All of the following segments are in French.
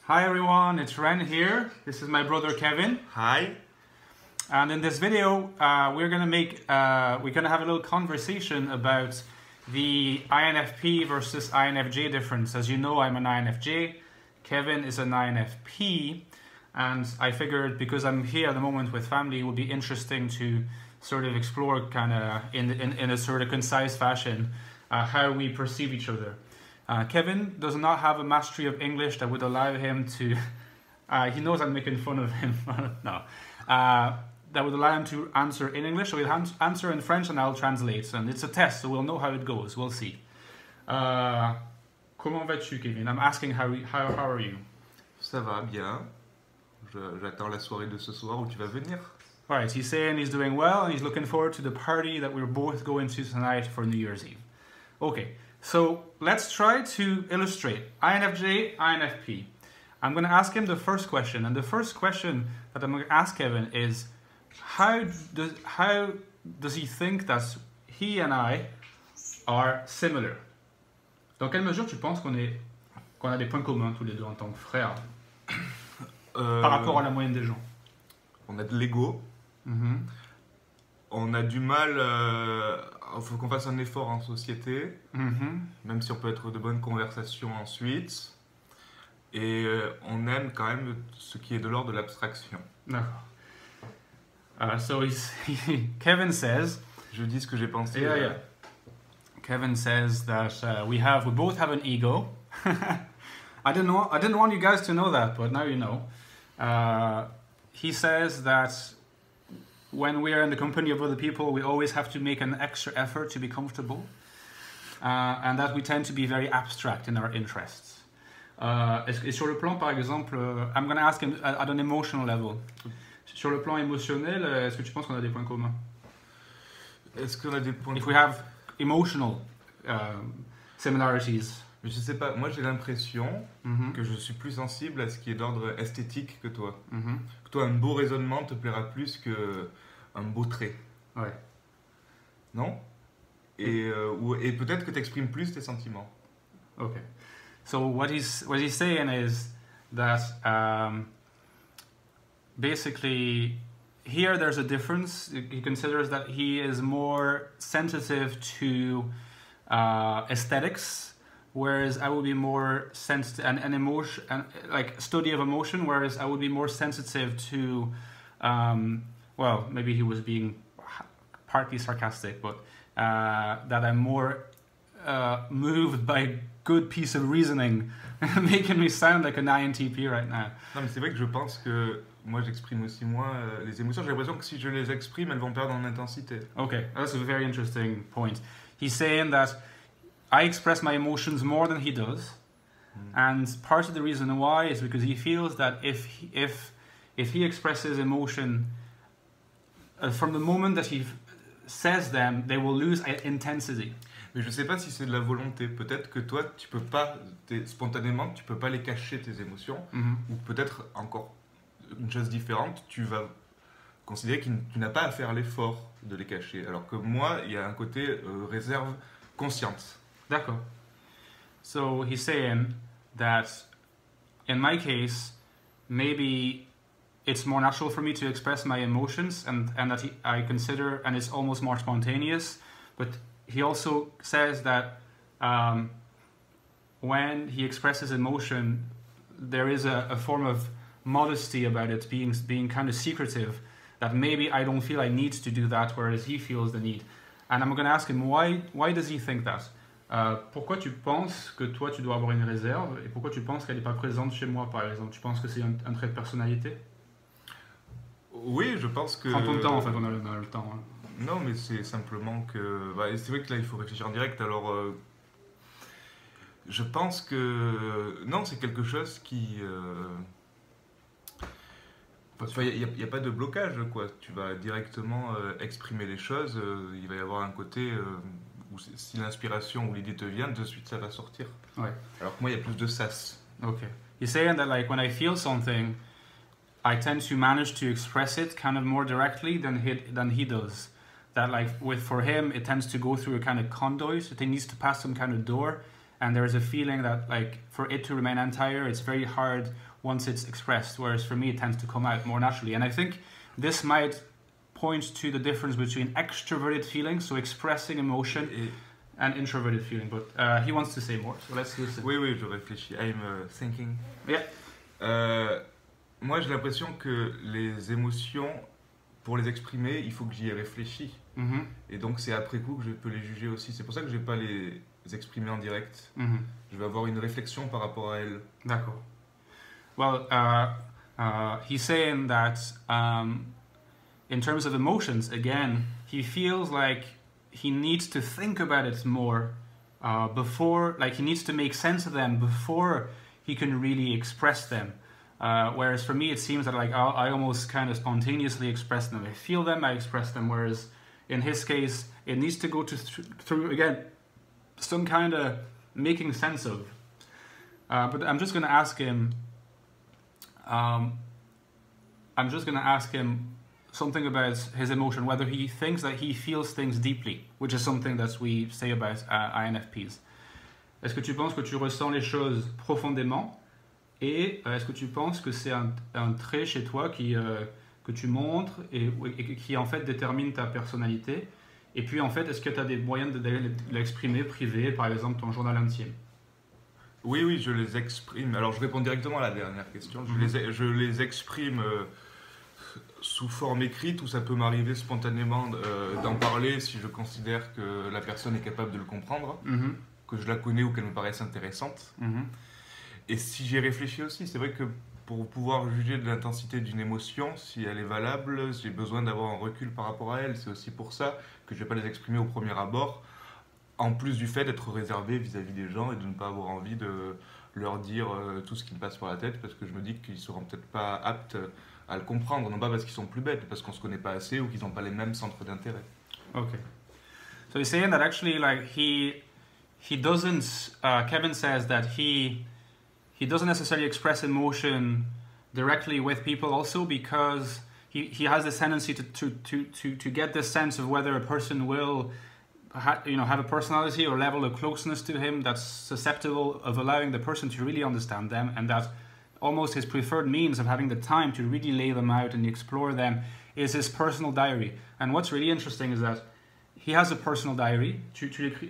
Hi everyone, it's Ren here. This is my brother Kevin. Hi. And in this video, we're gonna have a little conversation about the INFP versus INFJ difference. As you know, I'm an INFJ. Kevin is an INFP, and I figured because I'm here at the moment with family, it would be interesting to sort of explore kind of in a sort of concise fashion how we perceive each other. Kevin does not have a mastery of English that would allow him to, he knows I'm making fun of him, no, that would allow him to answer in English, so he'll answer in French and I'll translate, and it's a test, so we'll know how it goes, we'll see. Comment vas-tu, Kevin? I'm asking how are you? Ça va bien. J'attends la soirée de ce soir où tu vas venir. Alright, he's saying he's doing well and he's looking forward to the party that we're both going to tonight for New Year's Eve. Okay, so let's try to illustrate INFJ, INFP. I'm going to ask him the first question, and the first question that I'm going to ask Kevin is how does he think that he and I are similar? Dans quelle mesure tu penses qu'on a des points communs tous les deux en tant que frères par rapport à la moyenne des gens? On a de l'ego. On a du mal. Il faut qu'on fasse un effort en société, même si on peut être de bonnes conversations ensuite. Et on aime quand même ce qui est de l'ordre de l'abstraction. D'accord. So Kevin says. Je dis ce que j'ai pensé. Yeah. Kevin says that we both have an ego. I didn't want you guys to know that, but now you know. He says that when we are in the company of other people, we always have to make an extra effort to be comfortable, and that we tend to be very abstract in our interests. Et sur le plan, par exemple, I'm going to ask him at an emotional level. Sur le plan émotionnel, est-ce que tu penses qu'on a des points communs? Est-ce qu'on a des points? If we have emotional similarities. Mais je sais pas, moi j'ai l'impression que je suis plus sensible à ce qui est d'ordre esthétique que toi. Que toi, un beau raisonnement te plaira plus qu'un beau trait. Ouais. Non? Et peut-être que tu exprimes plus tes sentiments. Okay. So what he's saying is that basically here there's a difference. He considers that he is more sensitive to aesthetics, whereas I would be more sensitive and emotion and like study of emotion, whereas I would be more sensitive to well, maybe he was being partly sarcastic, but that I'm more moved by a good piece of reasoning, making me sound like an INTP right now. Non, mais c'est vrai que je pense que moi j'exprime aussi moins les émotions. J'ai l'impression que si je les exprime, elles vont perdre en intensité. Okay, that's a very interesting point. He's saying that I express my emotions more than he does, and part of the reason why is because he feels that if he expresses emotion from the moment that he says them, they will lose intensity. Mais je sais pas si c'est de la volonté. Peut-être que toi, tu peux pas spontanément, tu peux pas les cacher tes émotions, ou peut-être encore une chose différente, tu vas considérer que tu n'as pas à faire l'effort de les cacher. Alors que moi, il y a un côté réserve consciente. D'accord. So he's saying that in my case, maybe it's more natural for me to express my emotions and that I consider, and it's almost more spontaneous. But he also says that when he expresses emotion, there is a form of modesty about it, being kind of secretive, that maybe I don't feel I need to do that, whereas he feels the need. And I'm going to ask him, why does he think that? Pourquoi tu penses que toi tu dois avoir une réserve et pourquoi tu penses qu'elle n'est pas présente chez moi, par exemple? Tu penses que c'est un trait de personnalité? Oui, je pense que... Prends ton temps, en fait, on a le temps. Hein. Non, mais c'est simplement que... Bah, c'est vrai que là, il faut réfléchir en direct, alors... je pense que... Non, c'est quelque chose qui... Il n'y a pas de blocage, quoi. Tu vas directement exprimer les choses, il va y avoir un côté... où si l'inspiration ou l'idée te vient, de suite ça va sortir. Ouais. Alors que moi, il y a plus de sas. Okay. He's saying that like when I feel something, I tend to manage to express it kind of more directly than he does. That like for him, it tends to go through a kind of conduit. It needs to pass some kind of door, and there is a feeling that like for it to remain entire, it's very hard once it's expressed, whereas for me it tends to come out more naturally. And I think this might point to the difference between extroverted feelings, so expressing emotion, and introverted feeling. But he wants to say more, so let's listen. Oui, oui, je réfléchis. I'm thinking. Yeah. Moi, j'ai l'impression que les émotions, pour les exprimer, il faut que j'y ai réfléchi. Mm-hmm. Et donc, c'est après coup que je peux les juger aussi. C'est pour ça que je ne vais pas les exprimer en direct. Mm-hmm. Je vais avoir une réflexion par rapport à elles. D'accord. Well, he's saying that in terms of emotions, again, he feels like he needs to think about it more before, like he needs to make sense of them before he can really express them. Whereas for me, it seems that like I almost kind of spontaneously express them. I feel them, I express them. Whereas in his case, it needs to go through again some kind of making sense of. But I'm just going to ask him. Something about his emotion, whether he thinks that he feels things deeply, which is something that we say about INFPs. Est-ce que tu penses que tu ressens les choses profondément? Et est-ce que tu penses que c'est un trait chez toi que tu montres et qui en fait détermine ta personnalité? Et puis en fait, est-ce que tu as des moyens de l'exprimer privé, par exemple ton journal intime? Oui, oui, je les exprime. Alors, je réponds directement à la dernière question. Je les exprime sous forme écrite, ou ça peut m'arriver spontanément d'en parler si je considère que la personne est capable de le comprendre, que je la connais ou qu'elle me paraisse intéressante. Et si j'y réfléchis aussi, c'est vrai que pour pouvoir juger de l'intensité d'une émotion, si elle est valable, j'ai besoin d'avoir un recul par rapport à elle. C'est aussi pour ça que je ne vais pas les exprimer au premier abord, en plus du fait d'être réservé vis-à-vis des gens et de ne pas avoir envie de leur dire tout ce qui me passe par la tête, parce que je me dis qu'ils ne seront peut-être pas aptes à le comprendre, non pas parce qu'ils sont plus bêtes, parce qu'on ne se connaît pas assez ou qu'ils n'ont pas les mêmes centres d'intérêt. Okay. So he's saying that actually like he doesn't, Kevin says that he doesn't necessarily express emotion directly with people also because he has this tendency to get this sense of whether a person will have a personality or level of closeness to him that's susceptible of allowing the person to really understand them, and that almost his preferred means of having the time to really lay them out and explore them is his personal diary. And what's really interesting is that he has a personal diary.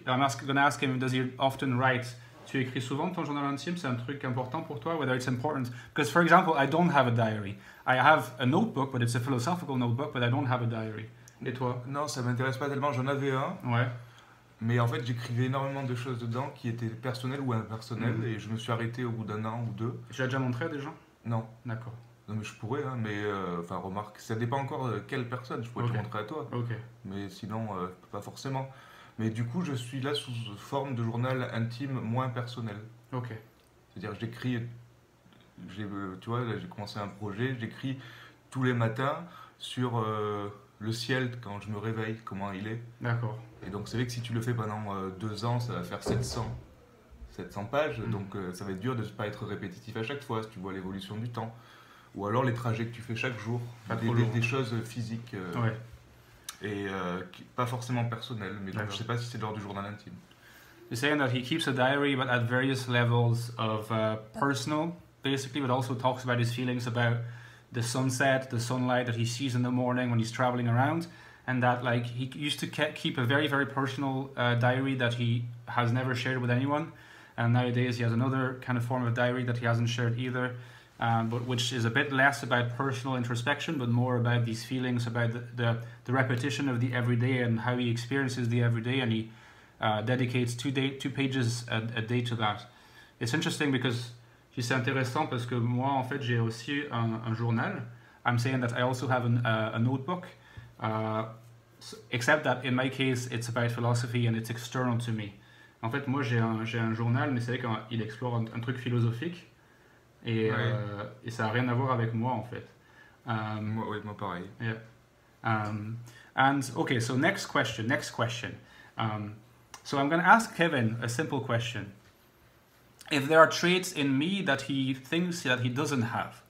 I'm going to ask him, does he often write? Tu écris souvent ton journal intime? C'est un truc important pour toi? Whether it's important? Because, for example, I don't have a diary. I have a notebook, but it's a philosophical notebook, but I don't have a diary. Et toi? Non, ça m'intéresse pas tellement. J'en avais un. Ouais. Mais en fait, j'écrivais énormément de choses dedans qui étaient personnelles ou impersonnelles, et je me suis arrêté au bout d'un an ou deux. Tu l'as déjà montré à des gens? Non. D'accord. Non, mais je pourrais, hein, mais enfin, remarque, ça dépend encore de quelle personne. Je pourrais te montrer à toi. Ok. Mais sinon, pas forcément. Mais du coup, je suis là sous forme de journal intime moins personnel. Ok. C'est-à-dire, j'écris, tu vois, là, j'ai commencé un projet, j'écris tous les matins sur le ciel quand je me réveille, comment il est. D'accord. Et donc, c'est vrai que si tu le fais pendant 2 ans, ça va faire 700 pages. Donc, ça va être dur de ne pas être répétitif à chaque fois si tu vois l'évolution du temps. Ou alors les trajets que tu fais chaque jour, des choses physiques. Ouais. Et pas forcément personnel, mais donc je sais pas si c'est l'heure du journal intime. He's saying that he keeps a diary, but at various levels of personal, basically, but also talks about his feelings about the sunset, the sunlight that he sees in the morning when he's traveling around, and that like he used to keep a very, very personal diary that he has never shared with anyone, and nowadays he has another kind of form of diary that he hasn't shared either. But which is a bit less about personal introspection, but more about these feelings, about the repetition of the everyday and how he experiences the everyday, and he dedicates 2 pages a day to that. It's interesting because c'est intéressant parce que moi, en fait, j'ai aussi un journal. I'm saying that I also have a notebook, except that in my case, it's about philosophy and it's external to me. En fait, moi, j'ai un journal, mais c'est vrai qu'il explore un truc philosophique. Et ça n'a rien à voir avec moi en fait. Moi pareil. Yeah. And okay, so next question. So I'm going to ask Kevin a simple question. If there are traits in me that he thinks that he doesn't have,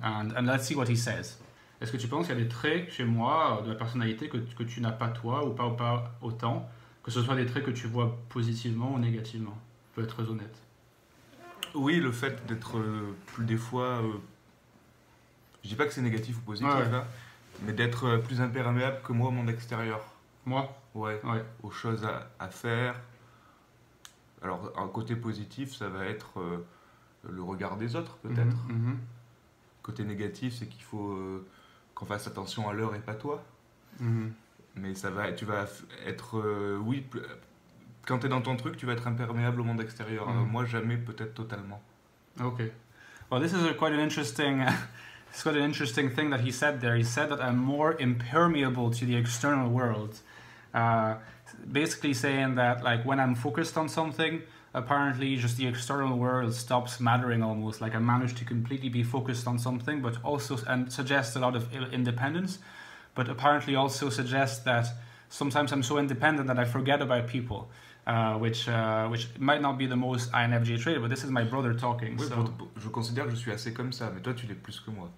and let's see what he says. Est-ce que tu penses qu'il y a des traits chez moi de la personnalité que tu n'as pas toi ou pas autant, Que ce soit des traits que tu vois positivement ou négativement. Je peux être très honnête. Oui, le fait d'être plus des fois... je dis pas que c'est négatif ou positif, Ouais. là, mais d'être plus imperméable que moi au monde extérieur. Moi? Ouais. Ouais. Aux choses à faire. Alors, un côté positif, ça va être le regard des autres, peut-être. Côté négatif, c'est qu'il faut qu'on fasse attention à l'heure et pas toi. Mais tu vas être, oui, quand tu es dans ton truc, tu vas être imperméable au monde extérieur. Moi, jamais, peut-être totalement. Okay. Well, this is quite an interesting, it's quite an interesting thing that he said there. He said that I'm more impermeable to the external world. Basically saying that like when I'm focused on something, apparently just the external world stops mattering almost. Like I managed to completely be focused on something, but also and suggests a lot of independence. But apparently also suggests that sometimes I'm so independent that I forget about people, which might not be the most INFJ trait, but this is my brother talking. Oui, so, je considère que je suis assez comme ça, mais toi tu l'es plus que moi.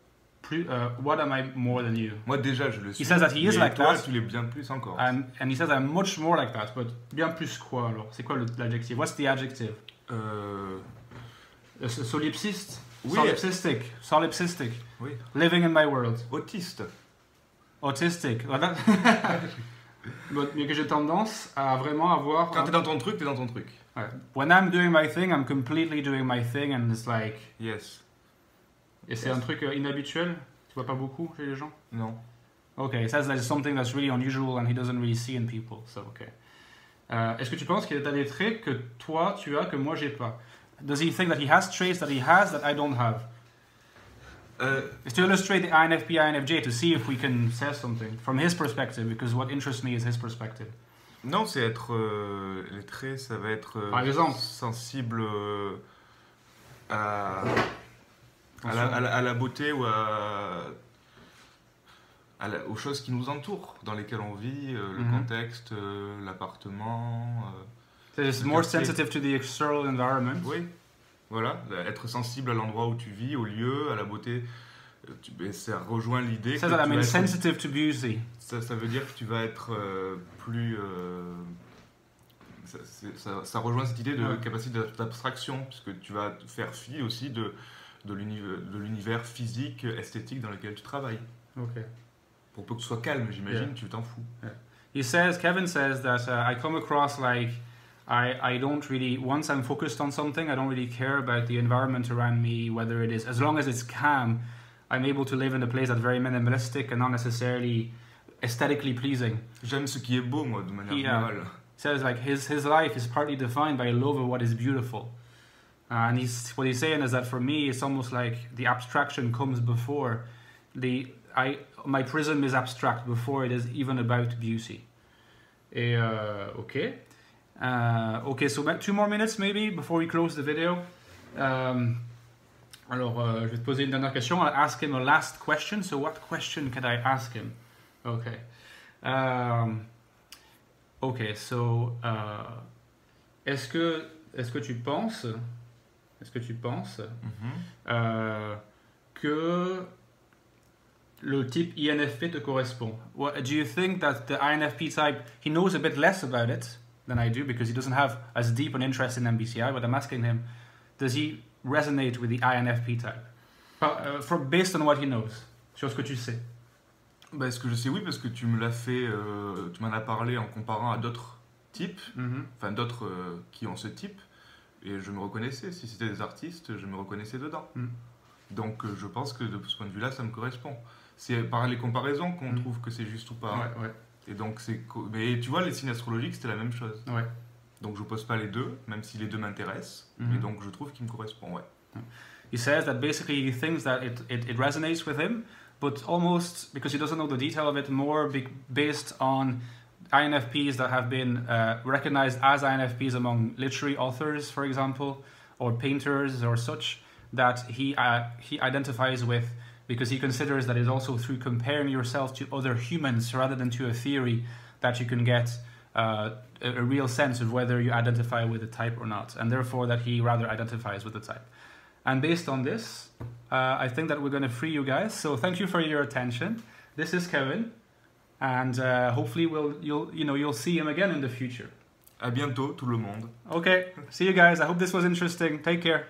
What am I more than you? Moi déjà je le suis. He says that he is like toi, that. Tu l'es bien plus encore. And he says I'm much more like that, but bien plus quoi alors? C'est quoi l'adjectif? What's the adjective? Solipsiste? Oui. Solipsistic. Solipsistic. Oui. Living in my world. Autiste. Autistic. Voilà. Mais que j'ai tendance à vraiment avoir... Quand t'es dans ton truc, t'es dans ton truc. Ouais. When I'm doing my thing, I'm completely doing my thing and it's like... Yes. Et c'est un truc inhabituel? Tu vois pas beaucoup chez les gens? Non. Okay, it says that it's something that's really unusual and he doesn't really see in people, so okay. Est-ce que tu penses qu'il y a des traits que toi tu as que moi j'ai pas? Does he think that he has traits that he has that I don't have? It's to illustrate the INFP, INFJ to see if we can say something from his perspective, because what interests me is his perspective. Non, c'est être... les traits, ça va être... Par exemple, sensible à la beauté ou aux choses qui nous entourent, dans lesquelles on vit, le contexte, l'appartement. It's more sensitive to the external environment. Oui, voilà, être sensible à l'endroit où tu vis, au lieu, à la beauté. Ça rejoint l'idée que that I'm sensitive to beauty. Ça veut dire que tu vas être plus... ça rejoint cette idée de capacité d'abstraction, puisque tu vas faire fi aussi de l'univers physique, esthétique dans lequel tu travailles. Okay. Pour peu que tu sois calme, j'imagine, tu t'en fous. Yeah. Kevin says that I come across like I don't really, once I'm focused on something, I don't really care about the environment around me, whether it is, as long as it's calm, I'm able to live in a place that's very minimalistic and not necessarily aesthetically pleasing. J'aime ce qui est beau, moi, de manière générale. Says like his life is partly defined by a love of what is beautiful. And what he's saying is that for me, it's almost like the abstraction comes before my prism is abstract before it is even about beauty. Okay. Okay, so 2 more minutes maybe before we close the video. Alors, je vais te poser une dernière question. I'll ask him a last question. So what question can I ask him? Okay. Okay, so est-ce que tu penses que le type INFP te correspond? Do you think that the INFP type, he knows a bit less about it than I do because he doesn't have as deep an interest in MBTI, but I'm asking him, does he resonate with the INFP type? Based on what he knows, sur ce que tu sais. Bah, ce que je sais, oui, parce que tu me l'as fait, tu m'en as parlé en comparant à d'autres types, enfin d'autres qui ont ce type, et je me reconnaissais. Si c'était des artistes, je me reconnaissais dedans. Donc je pense que de ce point de vue-là, ça me correspond. C'est par les comparaisons qu'on trouve que c'est juste ou pas. Ouais. Et donc mais tu vois, les signes astrologiques, c'était la même chose. Ouais. Donc je pose pas les deux, même si les deux m'intéressent. Et donc je trouve qu'il me correspond, ouais. He says that basically he thinks that it resonates with him, but almost, because he doesn't know the detail of it, more based on INFPs that have been recognized as INFPs among literary authors, for example, or painters or such, that he identifies with, because he considers that it's also through comparing yourself to other humans rather than to a theory that you can get a real sense of whether you identify with the type or not, and therefore that he rather identifies with the type. And based on this, I think that we're going to free you guys. So thank you for your attention. This is Kevin, and hopefully you'll see him again in the future. À bientôt tout le monde. Okay, see you guys. I hope this was interesting. Take care.